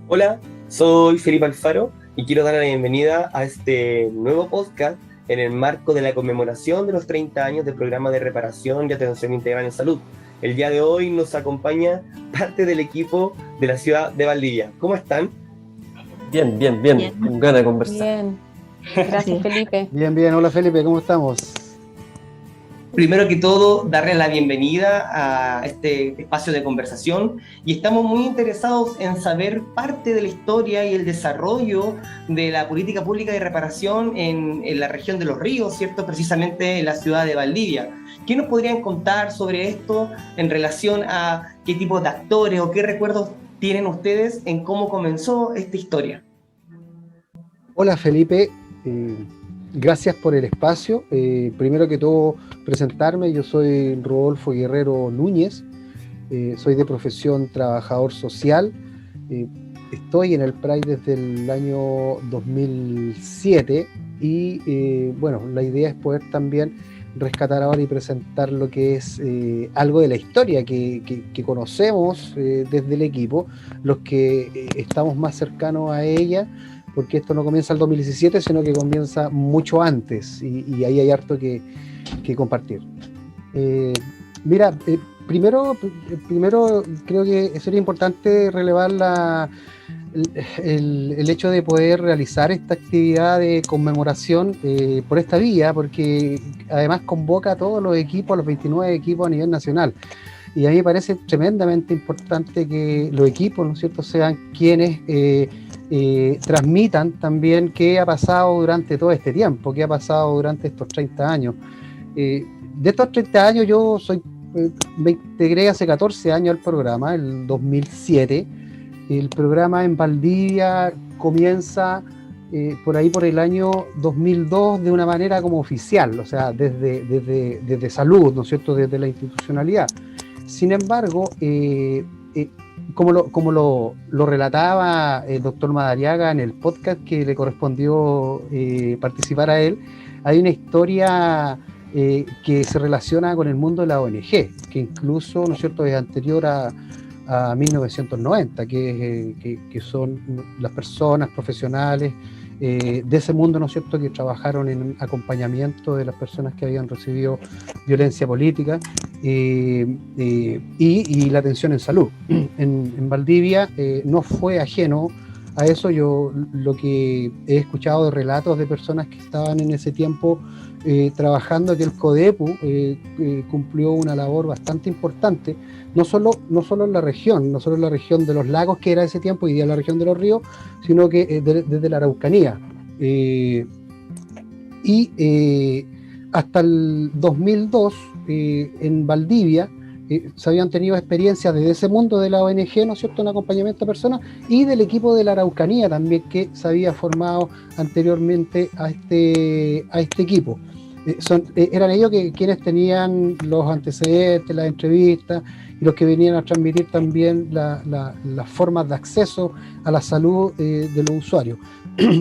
Hola, soy Felipe Alfaro y quiero dar la bienvenida a este nuevo podcast en el marco de la conmemoración de los 30 años del programa de reparación y atención integral en salud. El día de hoy nos acompaña parte del equipo de la ciudad de Valdivia. ¿Cómo están? Bien, bien, bien, Bien, con ganas de conversar. Bien, gracias sí. Felipe. Bien, bien. Hola Felipe, ¿cómo estamos? Primero que todo, darle la bienvenida a este espacio de conversación y estamos muy interesados en saber parte de la historia y el desarrollo de la política pública de reparación en la región de Los Ríos, ¿cierto? Precisamente en la ciudad de Valdivia. ¿Qué nos podrían contar sobre esto en relación a qué tipo de actores o qué recuerdos tienen ustedes en cómo comenzó esta historia? Hola Felipe, gracias por el espacio. Primero que todo, presentarme, yo soy Rodolfo Guerrero Núñez, soy de profesión trabajador social, estoy en el PRAI desde el año 2007 y bueno, la idea es poder también rescatar ahora y presentar lo que es algo de la historia que conocemos desde el equipo, los que estamos más cercanos a ella, porque esto no comienza el 2017, sino que comienza mucho antes, y ahí hay harto que compartir. Mira, primero creo que sería importante relevar el hecho de poder realizar esta actividad de conmemoración por esta vía, porque además convoca a todos los equipos, a los 29 equipos a nivel nacional. Y a mí me parece tremendamente importante que los equipos, ¿no es cierto?, sean quienes transmitan también qué ha pasado durante todo este tiempo, qué ha pasado durante estos 30 años. De estos 30 años yo me integré hace 14 años al programa, el 2007. El programa en Valdivia comienza por ahí por el año 2002 de una manera como oficial, o sea, desde salud, ¿no es cierto?, desde la institucionalidad. Sin embargo, como lo relataba el doctor Madariaga en el podcast que le correspondió participar a él, hay una historia que se relaciona con el mundo de la ONG, que incluso, ¿no es cierto?, es anterior a 1990, que son las personas profesionales de ese mundo, ¿no es cierto?, que trabajaron en acompañamiento de las personas que habían recibido violencia política y la atención en salud. En Valdivia no fue ajeno a eso. Yo lo que he escuchado de relatos de personas que estaban en ese tiempo trabajando, que el CODEPU cumplió una labor bastante importante, no solo en la región, no solo en la región de los lagos, que era ese tiempo, y día la región de los ríos, sino que desde la Araucanía. Hasta el 2002, en Valdivia, se habían tenido experiencias desde ese mundo de la ONG, ¿no es cierto?, en acompañamiento a personas, y del equipo de la Araucanía también, que se había formado anteriormente a este equipo. Eran ellos quienes tenían los antecedentes, las entrevistas, y los que venían a transmitir también las formas de acceso a la salud de los usuarios.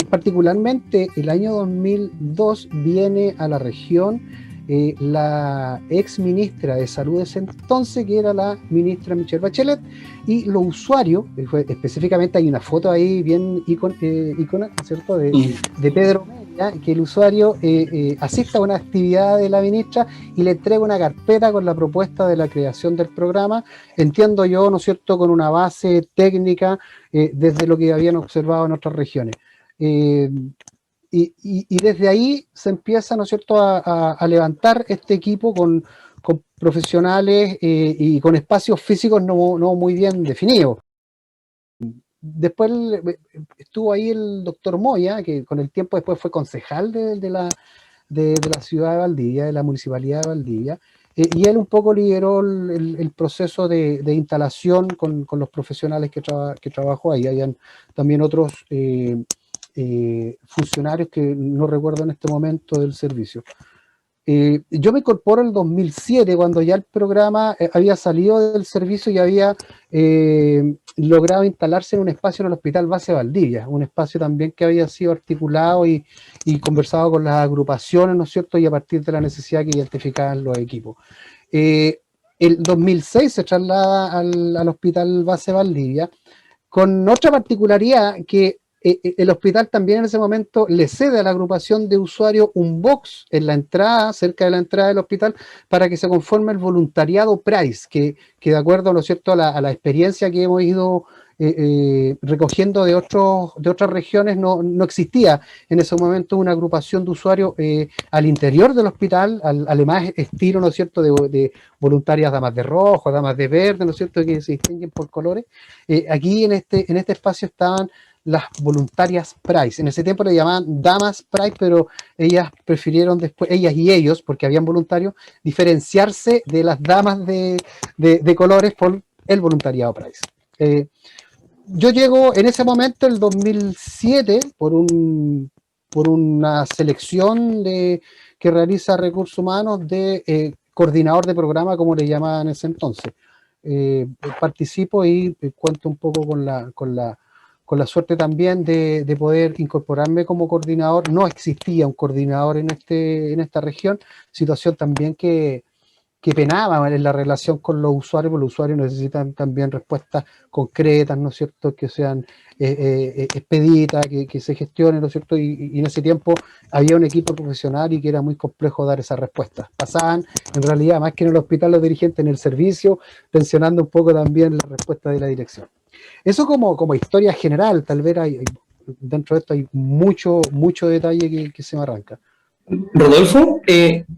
Particularmente el año 2002 viene a la región la ex ministra de Salud de ese entonces, que era la ministra Michelle Bachelet, y los usuarios, específicamente hay una foto ahí bien icona, ¿cierto?, de Pedro Media, que el usuario asista a una actividad de la ministra y le entrega una carpeta con la propuesta de la creación del programa, entiendo yo, ¿no es cierto?, con una base técnica desde lo que habían observado en otras regiones. Y desde ahí se empieza, ¿no es cierto?, a levantar este equipo con profesionales y con espacios físicos no muy bien definidos. Después estuvo ahí el doctor Moya, que con el tiempo después fue concejal de la ciudad de Valdivia, de la municipalidad de Valdivia, y él un poco lideró el proceso de instalación con los profesionales que trabajó ahí. Habían también otros funcionarios que no recuerdo en este momento del servicio. Yo me incorporo en el 2007, cuando ya el programa había salido del servicio y había logrado instalarse en un espacio en el Hospital Base Valdivia, un espacio también que había sido articulado y conversado con las agrupaciones, ¿no es cierto?, y a partir de la necesidad que identificaban los equipos. El 2006 se traslada al Hospital Base Valdivia, con otra particularidad que el hospital también en ese momento le cede a la agrupación de usuarios un box en la entrada, cerca de la entrada del hospital, para que se conforme el voluntariado Price, que de acuerdo, ¿no es cierto?, a la experiencia que hemos ido recogiendo de otras regiones, no existía en ese momento una agrupación de usuarios al interior del hospital, al más estilo, ¿no es cierto?, de voluntarias damas de rojo, damas de verde, ¿no es cierto?, que se distinguen por colores. Aquí en este espacio estaban las voluntarias Price. En ese tiempo le llamaban damas Price, pero ellas prefirieron después, ellas y ellos, porque habían voluntarios, diferenciarse de las damas de colores por el voluntariado Price. Yo llego en ese momento, el 2007, por una selección que realiza Recursos Humanos de coordinador de programa, como le llamaban en ese entonces. Participo y cuento un poco con la suerte también de poder incorporarme como coordinador. No existía un coordinador en esta región, situación también que penaba en la relación con los usuarios, porque los usuarios necesitan también respuestas concretas, ¿no es cierto?, que sean expeditas, que se gestionen, ¿no es cierto?, y en ese tiempo había un equipo profesional y que era muy complejo dar esas respuestas. Pasaban, en realidad, más que en el hospital, los dirigentes en el servicio, tensionando un poco también la respuesta de la dirección. Eso como historia general. Tal vez dentro de esto hay mucho detalle que se me arranca. Rodolfo,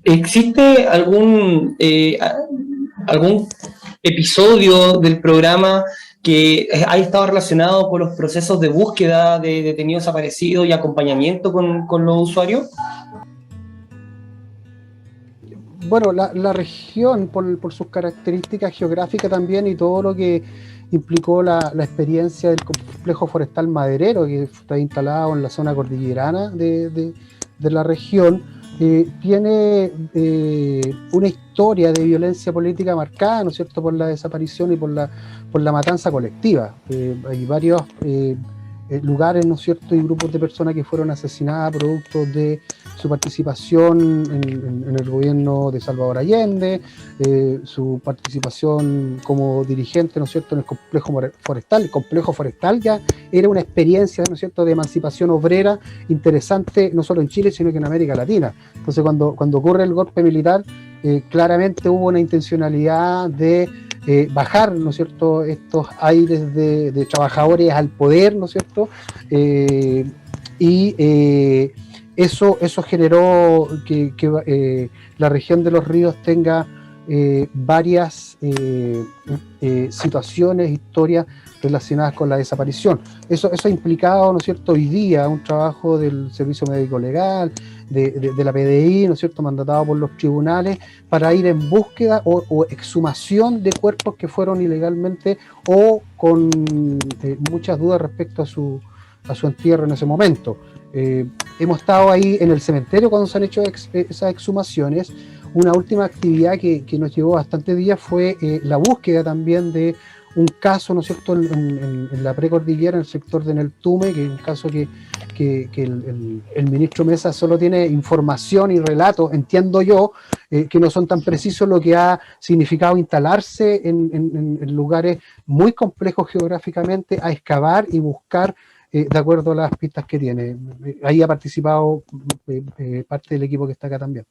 ¿existe algún episodio del programa que haya estado relacionado con los procesos de búsqueda de detenidos desaparecidos y acompañamiento con los usuarios? Bueno, la región, por sus características geográficas también, y todo lo que implicó la experiencia del complejo forestal maderero, que está instalado en la zona cordillerana de la región, tiene una historia de violencia política marcada, ¿no es cierto?, por la desaparición y por la matanza colectiva. Hay varios lugares, ¿no es cierto?, y grupos de personas que fueron asesinadas producto de su participación en el gobierno de Salvador Allende, su participación como dirigente, ¿no es cierto?, en el complejo forestal. El complejo forestal ya era una experiencia, ¿no es cierto?, de emancipación obrera interesante, no solo en Chile, sino que en América Latina. Entonces, cuando ocurre el golpe militar, claramente hubo una intencionalidad de bajar, ¿no es cierto?, estos aires de trabajadores al poder, ¿no es cierto?, eso generó que la región de los ríos tenga varias situaciones, historias relacionadas con la desaparición. Eso ha implicado, ¿no es cierto?, hoy día un trabajo del Servicio Médico Legal, de la PDI, ¿no es cierto?, mandatado por los tribunales, para ir en búsqueda o exhumación de cuerpos que fueron ilegalmente o con muchas dudas respecto a su entierro en ese momento. Hemos estado ahí en el cementerio cuando se han hecho esas exhumaciones. Una última actividad que nos llevó bastantes días fue la búsqueda también de un caso, ¿no es cierto?, en la precordillera, en el sector de Neltume, que es un caso que el ministro Mesa solo tiene información y relatos, entiendo yo, que no son tan precisos, lo que ha significado instalarse en lugares muy complejos geográficamente, a excavar y buscar de acuerdo a las pistas que tiene. Ahí ha participado parte del equipo que está acá también.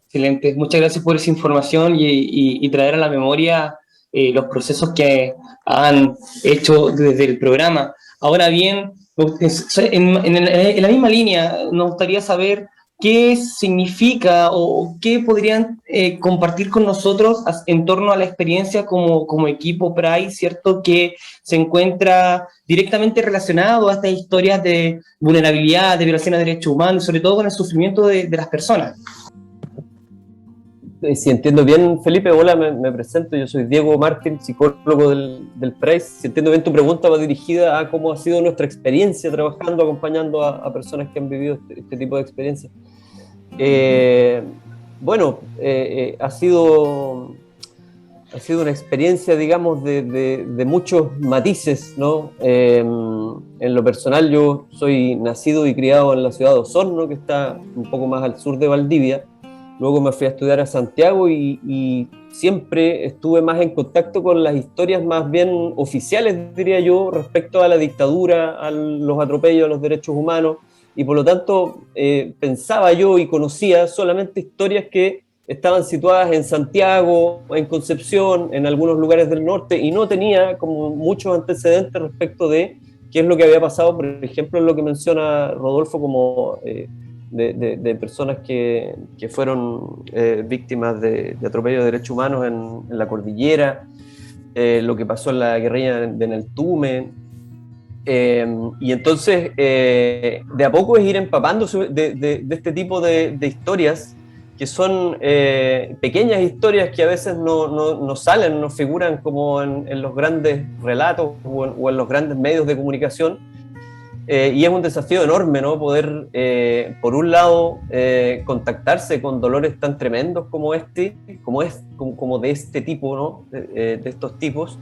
Excelente, muchas gracias por esa información y traer a la memoria los procesos que han hecho desde el programa. Ahora bien, en la misma línea, nos gustaría saber qué significa o qué podrían compartir con nosotros en torno a la experiencia como equipo Price, ¿cierto?, que se encuentra directamente relacionado a estas historias de vulnerabilidad, de violación de derechos humanos, sobre todo con el sufrimiento de las personas. Si entiendo bien, Felipe, hola, me presento, yo soy Diego Martín, psicólogo del Price. Si entiendo bien, tu pregunta va dirigida a cómo ha sido nuestra experiencia trabajando, acompañando a personas que han vivido este tipo de experiencias. Ha sido una experiencia, digamos, de muchos matices, ¿no? En lo personal, yo soy nacido y criado en la ciudad de Osorno, que está un poco más al sur de Valdivia. luego me fui a estudiar a Santiago y siempre estuve más en contacto con las historias más bien oficiales, diría yo, respecto a la dictadura, a los atropellos a los derechos humanos, y por lo tanto pensaba yo y conocía solamente historias que estaban situadas en Santiago, en Concepción, en algunos lugares del norte, y no tenía como muchos antecedentes respecto de qué es lo que había pasado, por ejemplo, en lo que menciona Rodolfo como de personas que fueron víctimas de atropello de derechos humanos en la cordillera, lo que pasó en la guerrilla de Neltume. Y entonces, de a poco es ir empapándose de este tipo de historias, que son pequeñas historias que a veces no salen, no figuran como en los grandes relatos o en los grandes medios de comunicación. Y es un desafío enorme, ¿no? Poder, por un lado, contactarse con dolores tan tremendos como como de este tipo, ¿no? De estos tipos.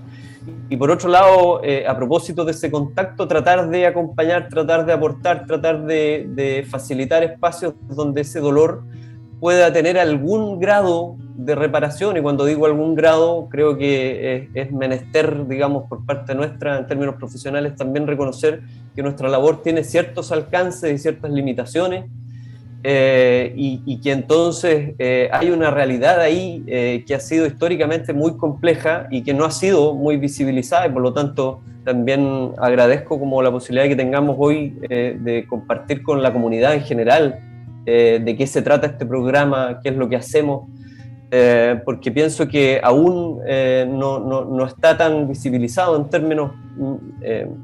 Y por otro lado, a propósito de ese contacto, tratar de acompañar, tratar de aportar, tratar de facilitar espacios donde ese dolor pueda tener algún grado de reparación, y cuando digo algún grado, creo que es menester, digamos, por parte nuestra, en términos profesionales, también reconocer que nuestra labor tiene ciertos alcances y ciertas limitaciones, y que entonces hay una realidad ahí que ha sido históricamente muy compleja y que no ha sido muy visibilizada, y por lo tanto también agradezco como la posibilidad que tengamos hoy de compartir con la comunidad en general de qué se trata este programa, qué es lo que hacemos, porque pienso que aún no está tan visibilizado en términos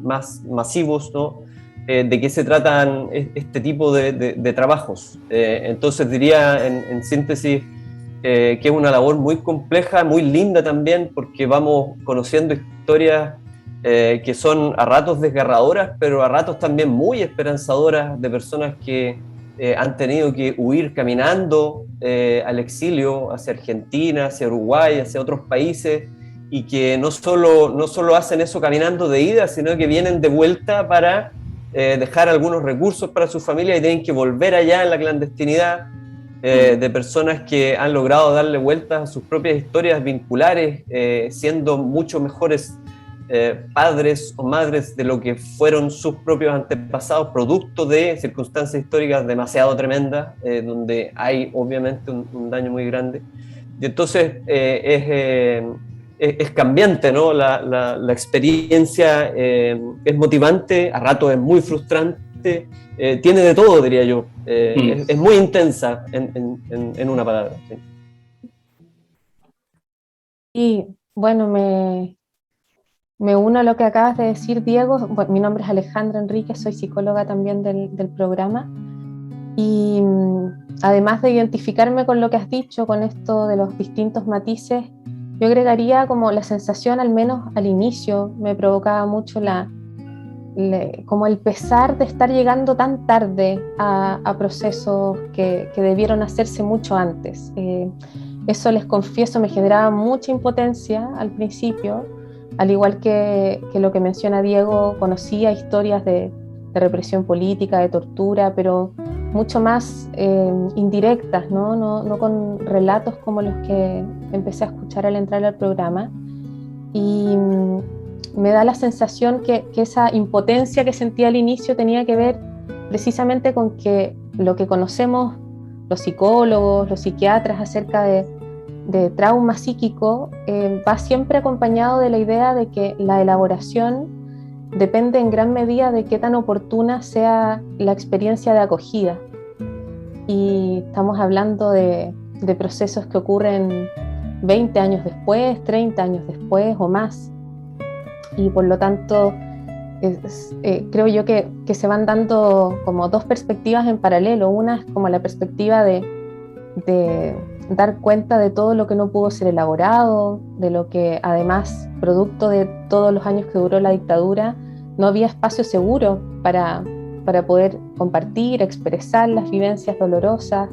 más masivos, ¿no? De qué se tratan este tipo de trabajos. Entonces diría en síntesis que es una labor muy compleja, muy linda también, porque vamos conociendo historias que son a ratos desgarradoras, pero a ratos también muy esperanzadoras, de personas que han tenido que huir caminando al exilio hacia Argentina, hacia Uruguay, hacia otros países, y que no solo hacen eso caminando de ida, sino que vienen de vuelta para dejar algunos recursos para su familia y tienen que volver allá en la clandestinidad, de personas que han logrado darle vueltas a sus propias historias vinculares, siendo mucho mejores padres o madres de lo que fueron sus propios antepasados, producto de circunstancias históricas demasiado tremendas, donde hay obviamente un daño muy grande. Y entonces es cambiante, ¿no? La experiencia es motivante, a ratos es muy frustrante, tiene de todo, diría yo. Es muy intensa en una palabra. ¿Sí? Y bueno, me uno a lo que acabas de decir, Diego. Bueno, mi nombre es Alejandra Enríquez, soy psicóloga también del programa. Y además de identificarme con lo que has dicho, con esto de los distintos matices, yo agregaría como la sensación, al menos al inicio, me provocaba mucho como el pesar de estar llegando tan tarde a procesos que debieron hacerse mucho antes. Eso, les confieso, me generaba mucha impotencia al principio, al igual que lo que menciona Diego. Conocía historias de represión política, de tortura, pero mucho más indirectas, no con relatos como los que empecé a escuchar al entrar al programa. Y me da la sensación que esa impotencia que sentía al inicio tenía que ver precisamente con que lo que conocemos los psicólogos, los psiquiatras acerca de trauma psíquico va siempre acompañado de la idea de que la elaboración depende en gran medida de qué tan oportuna sea la experiencia de acogida. Y estamos hablando de procesos que ocurren 20 años después, 30 años después o más. Y por lo tanto, creo yo que se van dando como dos perspectivas en paralelo. Una es como la perspectiva de dar cuenta de todo lo que no pudo ser elaborado, de lo que además, producto de todos los años que duró la dictadura, no había espacio seguro para poder compartir, expresar las vivencias dolorosas.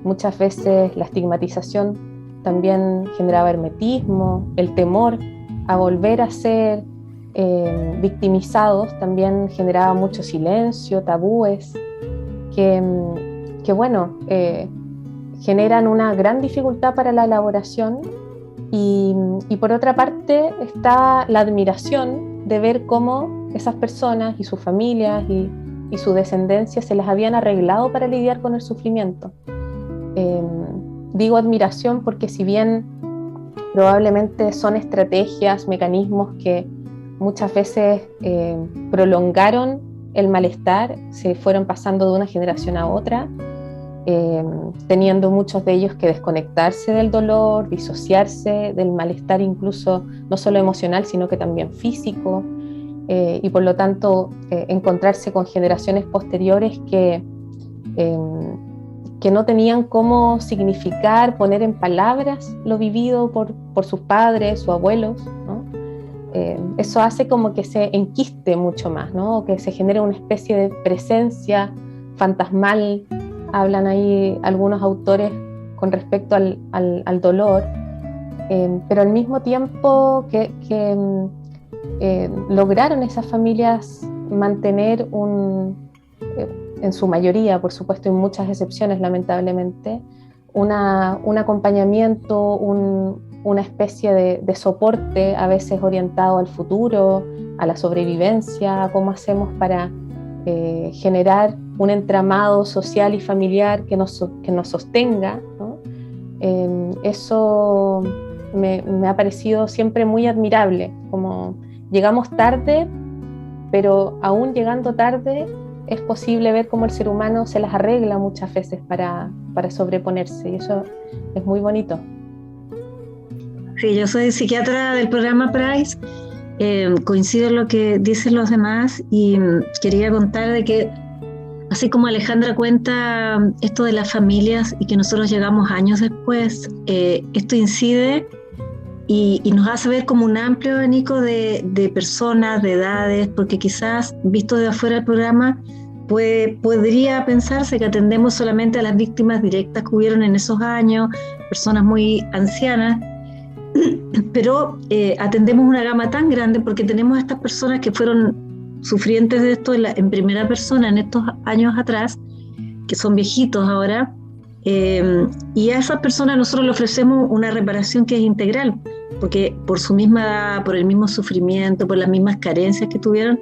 Muchas veces la estigmatización también generaba hermetismo, el temor a volver a ser victimizados también generaba mucho silencio, tabúes, que bueno, generan una gran dificultad para la elaboración y por otra parte está la admiración de ver cómo esas personas y sus familias y su descendencia se las habían arreglado para lidiar con el sufrimiento. Digo admiración porque si bien probablemente son estrategias, mecanismos que muchas veces prolongaron el malestar, se fueron pasando de una generación a otra, teniendo muchos de ellos que desconectarse del dolor, disociarse del malestar incluso no solo emocional sino que también físico, y por lo tanto encontrarse con generaciones posteriores que no tenían cómo significar, poner en palabras lo vivido por sus padres o abuelos, ¿no? Eso hace como que se enquiste mucho más, ¿no? O que se genere una especie de presencia fantasmal, hablan ahí algunos autores con respecto al dolor, pero al mismo tiempo que lograron esas familias mantener en su mayoría, por supuesto, y muchas excepciones lamentablemente, un acompañamiento, una especie de soporte, a veces orientado al futuro, a la sobrevivencia, a cómo hacemos para generar un entramado social y familiar que nos sostenga, ¿no? Eso me ha parecido siempre muy admirable, como llegamos tarde, pero aún llegando tarde es posible ver cómo el ser humano se las arregla muchas veces para sobreponerse, y eso es muy bonito. Sí, yo soy psiquiatra del programa PRICE, coincido en lo que dicen los demás y quería contar de que así como Alejandra cuenta esto de las familias y que nosotros llegamos años después, esto incide y nos hace ver como un amplio abanico de personas, de edades, porque quizás visto de afuera del programa podría pensarse que atendemos solamente a las víctimas directas que hubieron en esos años, personas muy ancianas, pero atendemos una gama tan grande porque tenemos a estas personas que fueron sufrientes de esto en primera persona en estos años atrás, que son viejitos ahora, y a esas personas nosotros le ofrecemos una reparación que es integral, porque por su misma edad, por el mismo sufrimiento, por las mismas carencias que tuvieron,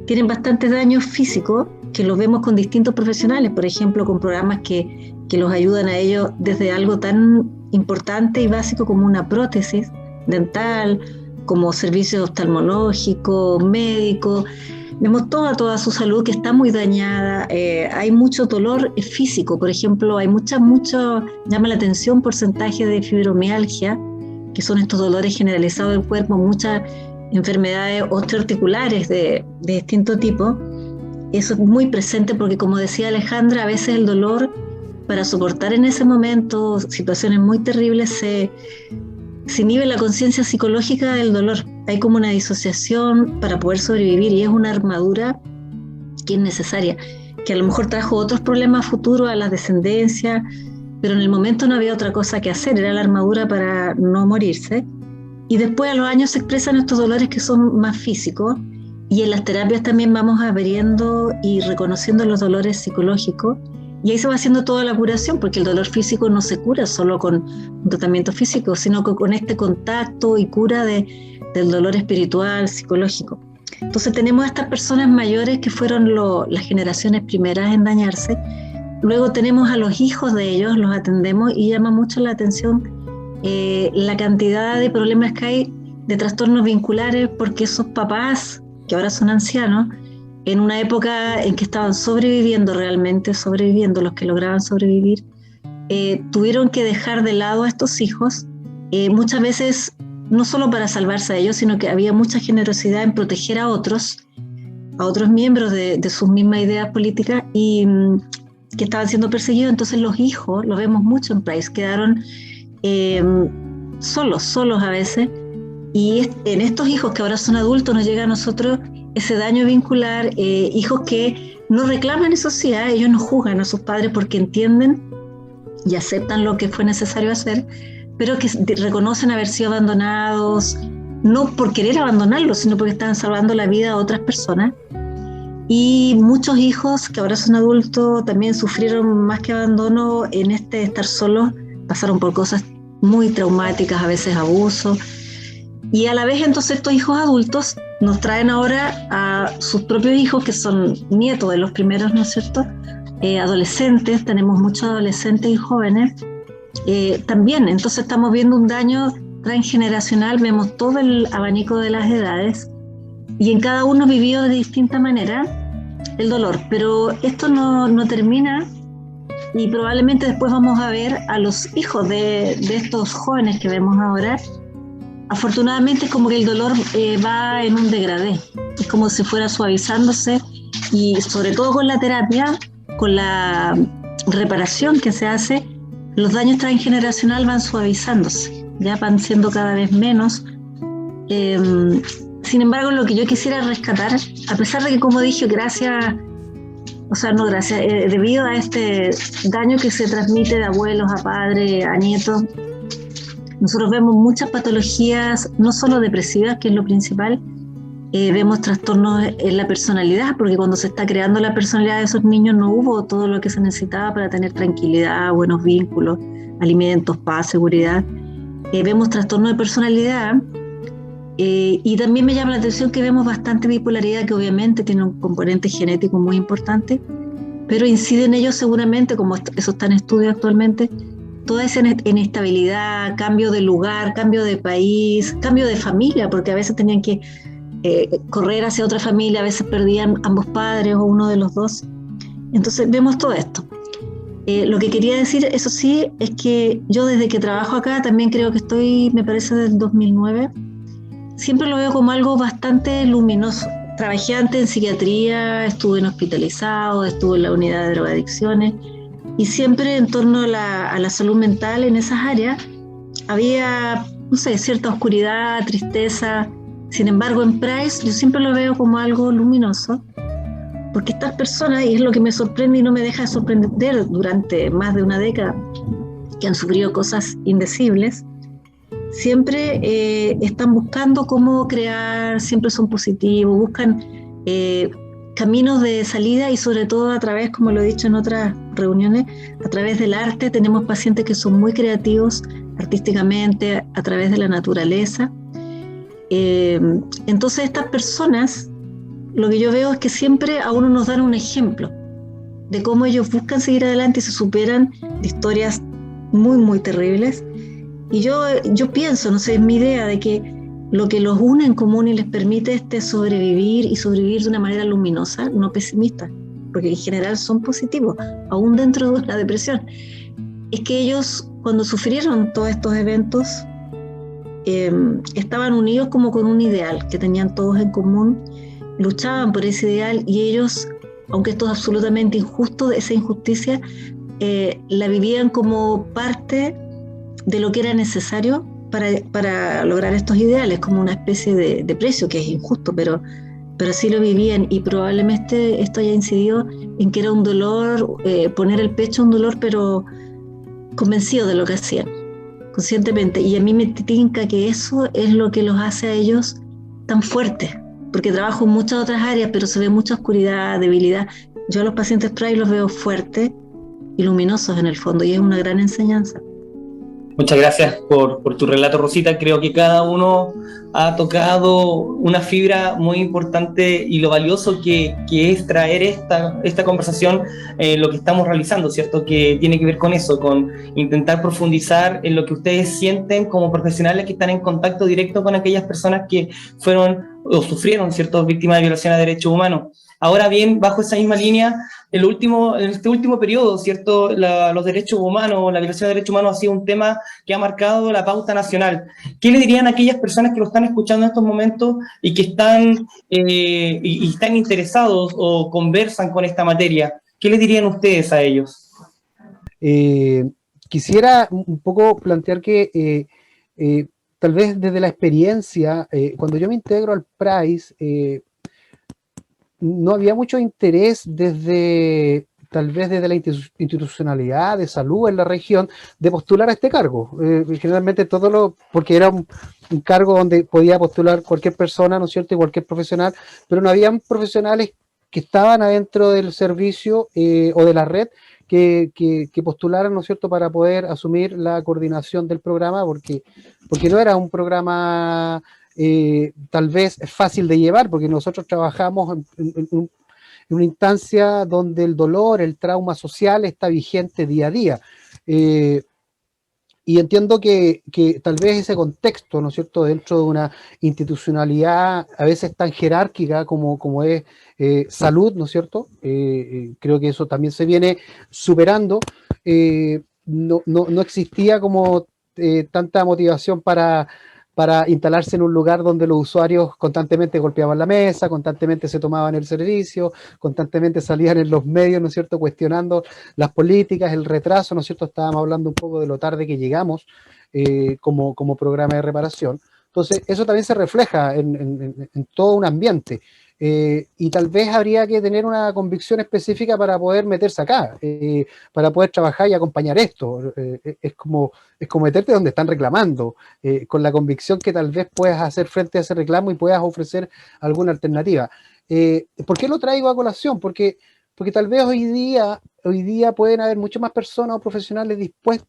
tienen bastantes daños físicos que los vemos con distintos profesionales, por ejemplo, con programas que los ayudan a ellos desde algo tan importante y básico como una prótesis dental, como servicios oftalmológicos, médicos. Vemos toda su salud que está muy dañada, hay mucho dolor físico, por ejemplo, hay mucho, llama la atención porcentaje de fibromialgia, que son estos dolores generalizados del cuerpo, muchas enfermedades osteoarticulares de distinto tipo. Eso es muy presente porque, como decía Alejandra, a veces el dolor, para soportar en ese momento situaciones muy terribles, se inhibe la conciencia psicológica del dolor. Hay como una disociación para poder sobrevivir y es una armadura que es necesaria, que a lo mejor trajo otros problemas futuros a la descendencia, pero en el momento no había otra cosa que hacer, era la armadura para no morirse. Y después a los años se expresan estos dolores que son más físicos, y en las terapias también vamos abriendo y reconociendo los dolores psicológicos, y ahí se va haciendo toda la curación, porque el dolor físico no se cura solo con un tratamiento físico, sino que con este contacto y cura del dolor espiritual, psicológico. Entonces tenemos a estas personas mayores que fueron las generaciones primeras en dañarse. Luego tenemos a los hijos de ellos, los atendemos y llama mucho la atención la cantidad de problemas que hay de trastornos vinculares, porque esos papás, que ahora son ancianos, en una época en que estaban sobreviviendo, los que lograban sobrevivir, tuvieron que dejar de lado a estos hijos, muchas veces no solo para salvarse a ellos, sino que había mucha generosidad en proteger a otros miembros de sus mismas ideas políticas y que estaban siendo perseguidos. Entonces los hijos, lo vemos mucho en PRICE, quedaron solos a veces, y en estos hijos que ahora son adultos nos llega a nosotros ese daño vincular, hijos que no reclaman eso sí, ellos no juzgan a sus padres porque entienden y aceptan lo que fue necesario hacer, pero que reconocen haber sido abandonados, no por querer abandonarlos, sino porque estaban salvando la vida a otras personas. y muchos hijos que ahora son adultos también sufrieron más que abandono en este estar solos, pasaron por cosas muy traumáticas, a veces abusos, y a la vez entonces estos hijos adultos nos traen ahora a sus propios hijos, que son nietos de los primeros, ¿no es cierto? Adolescentes, tenemos muchos adolescentes y jóvenes, también, entonces estamos viendo un daño transgeneracional, vemos todo el abanico de las edades, y en cada uno vivió de distinta manera el dolor, pero esto no termina, y probablemente después vamos a ver a los hijos de estos jóvenes que vemos ahora. Afortunadamente es como que el dolor va en un degradé, es como si fuera suavizándose, y sobre todo con la terapia, con la reparación que se hace, los daños transgeneracionales van suavizándose, ya van siendo cada vez menos. Sin embargo, lo que yo quisiera rescatar, a pesar de que, como dije, debido a este daño que se transmite de abuelos a padres, a nietos, nosotros vemos muchas patologías, no solo depresivas, que es lo principal, vemos trastornos en la personalidad, porque cuando se está creando la personalidad de esos niños no hubo todo lo que se necesitaba para tener tranquilidad, buenos vínculos, alimentos, paz, seguridad. Vemos trastornos de personalidad, y también me llama la atención que vemos bastante bipolaridad, que obviamente tiene un componente genético muy importante, pero incide en ellos seguramente, como eso está en estudio actualmente, toda esa inestabilidad, cambio de lugar, cambio de país, cambio de familia, porque a veces tenían que correr hacia otra familia, a veces perdían ambos padres o uno de los dos. Entonces vemos todo esto. Lo que quería decir, eso sí, es que yo desde que trabajo acá, también creo que estoy, me parece, del 2009, siempre lo veo como algo bastante luminoso. Trabajé antes en psiquiatría, estuve en hospitalizado, estuve en la unidad de drogadicciones, y siempre en torno a la salud mental en esas áreas había, no sé, cierta oscuridad, tristeza. Sin embargo, en Price yo siempre lo veo como algo luminoso, porque estas personas, y es lo que me sorprende y no me deja de sorprender durante más de una década, que han sufrido cosas indecibles, siempre están buscando cómo crear, siempre son positivos, buscan caminos de salida, y sobre todo a través, como lo he dicho en otras reuniones, a través del arte. Tenemos pacientes que son muy creativos artísticamente, a través de la naturaleza. Entonces estas personas, lo que yo veo es que siempre a uno nos dan un ejemplo de cómo ellos buscan seguir adelante y se superan de historias muy, muy terribles. Y yo pienso, no sé, es mi idea de que lo que los une en común y les permite sobrevivir, y sobrevivir de una manera luminosa, no pesimista, porque en general son positivos, aún dentro de la depresión, es que ellos, cuando sufrieron todos estos eventos, estaban unidos como con un ideal que tenían todos en común, luchaban por ese ideal, y ellos, aunque esto es absolutamente injusto, esa injusticia, la vivían como parte de lo que era necesario para lograr estos ideales, como una especie de precio que es injusto, pero así lo vivían, y probablemente esto haya incidido en que era un dolor, poner el pecho a un dolor, pero convencido de lo que hacían, conscientemente. Y a mí me tinca que eso es lo que los hace a ellos tan fuertes, porque trabajo en muchas otras áreas, pero se ve mucha oscuridad, debilidad. Yo a los pacientes Price los veo fuertes y luminosos en el fondo, y es una gran enseñanza. Muchas gracias por tu relato, Rosita. Creo que cada uno ha tocado una fibra muy importante, y lo valioso que es traer esta conversación, lo que estamos realizando, ¿cierto? Que tiene que ver con eso, con intentar profundizar en lo que ustedes sienten como profesionales que están en contacto directo con aquellas personas que fueron o sufrieron, ¿cierto?, víctimas de violación a derechos humanos. Ahora bien, bajo esa misma línea, en este último periodo, ¿cierto?, los derechos humanos, la violación de derechos humanos ha sido un tema que ha marcado la pauta nacional. ¿Qué le dirían a aquellas personas que lo están escuchando en estos momentos y que están interesados o conversan con esta materia? ¿Qué le dirían ustedes a ellos? Quisiera un poco plantear que tal vez desde la experiencia, cuando yo me integro al Price, no había mucho interés tal vez desde la institucionalidad de salud en la región de postular a este cargo. Generalmente porque era un cargo donde podía postular cualquier persona, ¿no es cierto?, y cualquier profesional, pero no habían profesionales que estaban adentro del servicio o de la red que postularan, ¿no es cierto?, para poder asumir la coordinación del programa, porque no era un programa tal vez fácil de llevar, porque nosotros trabajamos en una instancia donde el dolor, el trauma social está vigente día a día. Y entiendo que tal vez ese contexto, ¿no es cierto?, dentro de una institucionalidad a veces tan jerárquica como es salud, ¿no es cierto? Creo que eso también se viene superando. No existía como tanta motivación para instalarse en un lugar donde los usuarios constantemente golpeaban la mesa, constantemente se tomaban el servicio, constantemente salían en los medios, ¿no es cierto?, cuestionando las políticas, el retraso, ¿no es cierto? Estábamos hablando un poco de lo tarde que llegamos como programa de reparación. Entonces, eso también se refleja en todo un ambiente. Y tal vez habría que tener una convicción específica para poder meterse acá, para poder trabajar y acompañar esto. Es como meterte donde están reclamando, con la convicción que tal vez puedas hacer frente a ese reclamo y puedas ofrecer alguna alternativa. ¿Por qué lo traigo a colación? Porque tal vez hoy día pueden haber muchas más personas o profesionales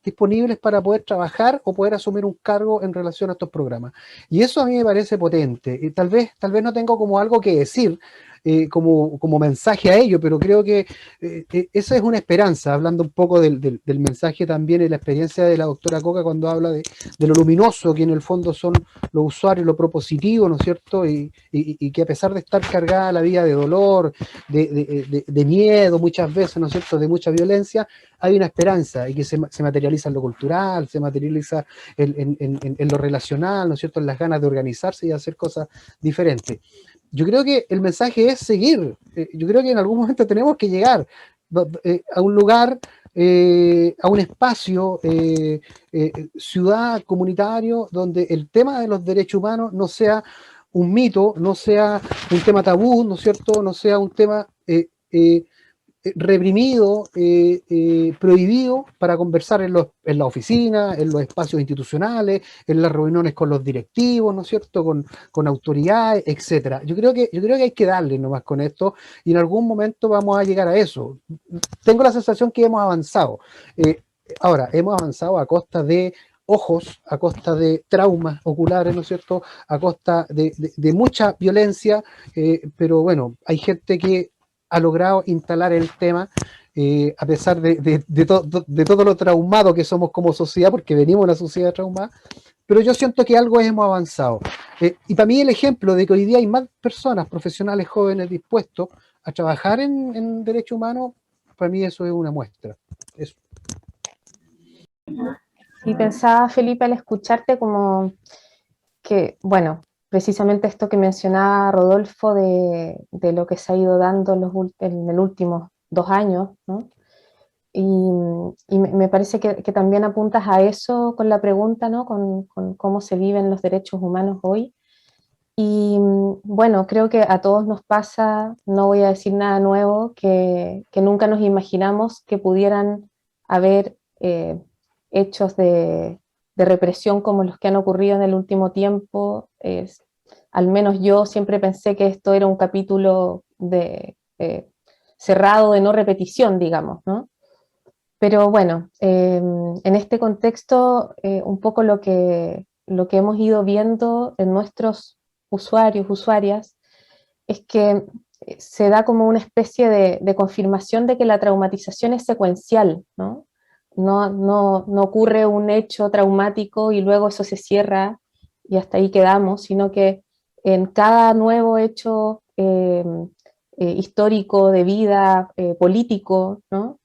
disponibles para poder trabajar o poder asumir un cargo en relación a estos programas. Y eso a mí me parece potente. Y tal vez no tengo como algo que decir como mensaje a ello, pero creo que esa es una esperanza, hablando un poco del mensaje también y la experiencia de la doctora Coca cuando habla de lo luminoso que en el fondo son los usuarios, lo propositivo, ¿no es cierto? Y que a pesar de estar cargada la vida de dolor, de miedo muchas veces, ¿no es cierto?, de mucha violencia, hay una esperanza y que se materializa en lo cultural, se materializa en lo relacional, ¿no es cierto?, en las ganas de organizarse y hacer cosas diferentes. Yo creo que el mensaje es seguir. Yo creo que en algún momento tenemos que llegar a un lugar, a un espacio, ciudad, comunitario, donde el tema de los derechos humanos no sea un mito, no sea un tema tabú, ¿no es cierto?, no sea un tema reprimido, prohibido para conversar en la oficina, en los espacios institucionales, en las reuniones con los directivos, ¿no es cierto?, con autoridades, etcétera. Yo creo que hay que darle nomás con esto y en algún momento vamos a llegar a eso. Tengo la sensación que hemos avanzado. Ahora, hemos avanzado a costa de ojos, a costa de traumas oculares, ¿no es cierto?, a costa de mucha violencia, pero bueno, hay gente que ha logrado instalar el tema, a pesar de todo lo traumado que somos como sociedad, porque venimos de una sociedad traumada, pero yo siento que algo hemos avanzado. Y para mí el ejemplo de que hoy día hay más personas, profesionales jóvenes dispuestos a trabajar en derechos humanos, para mí eso es una muestra. Eso. Y pensaba, Felipe, al escucharte como que, bueno, precisamente esto que mencionaba Rodolfo de lo que se ha ido dando en los últimos 2 años, ¿no? Y me parece que también apuntas a eso con la pregunta, ¿no?, con cómo se viven los derechos humanos hoy. Y bueno, creo que a todos nos pasa, no voy a decir nada nuevo, que nunca nos imaginamos que pudieran haber hechos de represión como los que han ocurrido en el último tiempo. Al menos yo siempre pensé que esto era un capítulo cerrado de no repetición, digamos, ¿no? Pero bueno, en este contexto, un poco lo que hemos ido viendo en nuestros usuarios, usuarias, es que se da como una especie de confirmación de que la traumatización es secuencial, ¿no? No ocurre un hecho traumático y luego eso se cierra y hasta ahí quedamos, sino que en cada nuevo hecho histórico, de vida, político, ¿no?,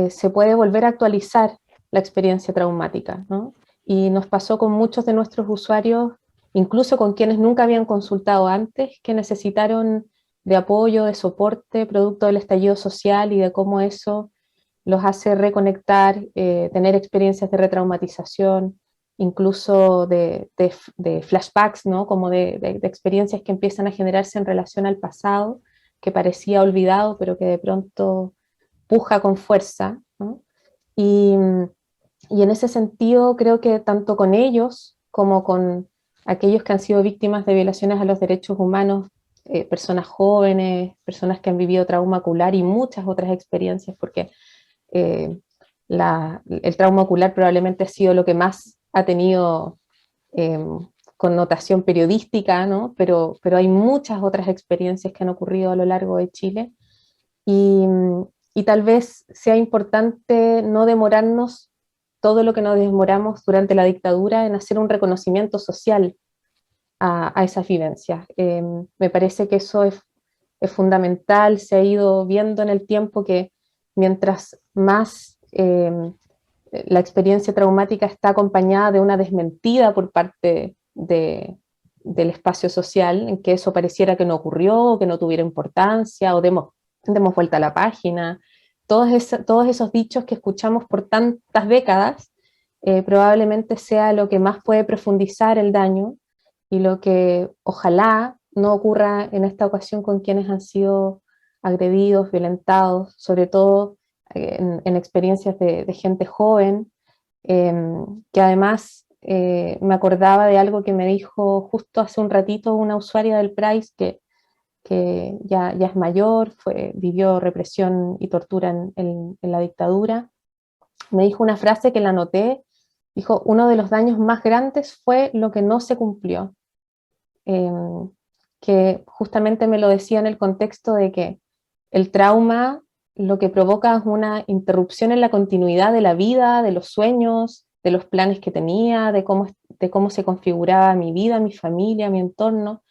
se puede volver a actualizar la experiencia traumática, ¿no? Y nos pasó con muchos de nuestros usuarios, incluso con quienes nunca habían consultado antes, que necesitaron de apoyo, de soporte, producto del estallido social y de cómo eso los hace reconectar, tener experiencias de retraumatización, incluso de flashbacks, ¿no?, como de experiencias que empiezan a generarse en relación al pasado, que parecía olvidado, pero que de pronto puja con fuerza, ¿no? Y en ese sentido creo que tanto con ellos como con aquellos que han sido víctimas de violaciones a los derechos humanos personas jóvenes, personas que han vivido trauma ocular y muchas otras experiencias, porque el trauma ocular probablemente ha sido lo que más ha tenido connotación periodística, ¿no? Pero hay muchas otras experiencias que han ocurrido a lo largo de Chile y tal vez sea importante no demorarnos todo lo que nos demoramos durante la dictadura en hacer un reconocimiento social a esas vivencias. Me parece que eso es fundamental, se ha ido viendo en el tiempo que mientras más la experiencia traumática está acompañada de una desmentida por parte del espacio social, en que eso pareciera que no ocurrió, que no tuviera importancia, o demos vuelta a la página, todos esos dichos que escuchamos por tantas décadas, probablemente sea lo que más puede profundizar el daño y lo que ojalá no ocurra en esta ocasión con quienes han sido agredidos, violentados, sobre todo en experiencias de gente joven, que además me acordaba de algo que me dijo justo hace un ratito una usuaria del PRAIS que ya es mayor, vivió represión y tortura en la dictadura. Me dijo una frase que la anoté, dijo: uno de los daños más grandes fue lo que no se cumplió. Que justamente me lo decía en el contexto de que el trauma lo que provoca es una interrupción en la continuidad de la vida, de los sueños, de los planes que tenía, de cómo se configuraba mi vida, mi familia, mi entorno.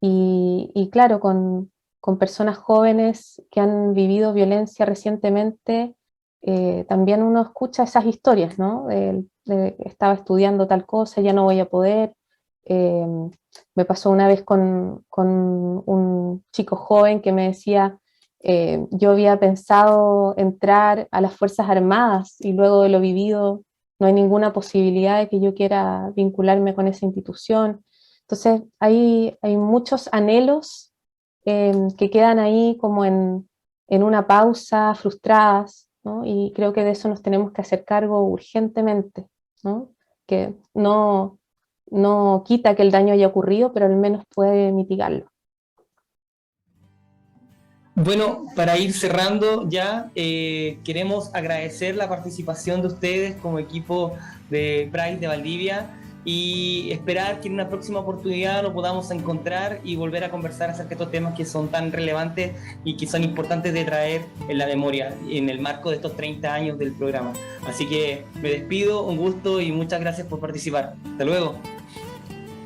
Y claro, con personas jóvenes que han vivido violencia recientemente, también uno escucha esas historias, ¿no? Estaba estudiando tal cosa, ya no voy a poder. Me pasó una vez con un chico joven que me decía, yo había pensado entrar a las Fuerzas Armadas y luego de lo vivido no hay ninguna posibilidad de que yo quiera vincularme con esa institución. Entonces hay muchos anhelos que quedan ahí como en una pausa, frustradas, ¿no? Y creo que de eso nos tenemos que hacer cargo urgentemente, ¿no? Que no quita que el daño haya ocurrido, pero al menos puede mitigarlo. Bueno, para ir cerrando ya, queremos agradecer la participación de ustedes como equipo de Pride de Valdivia y esperar que en una próxima oportunidad nos podamos encontrar y volver a conversar acerca de estos temas que son tan relevantes y que son importantes de traer en la memoria en el marco de estos 30 años del programa. Así que me despido, un gusto y muchas gracias por participar. Hasta luego.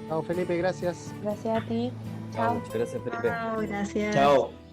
Chao, Felipe, gracias. Gracias a ti. Chao. Muchas gracias, Felipe. Chao, gracias. Chao.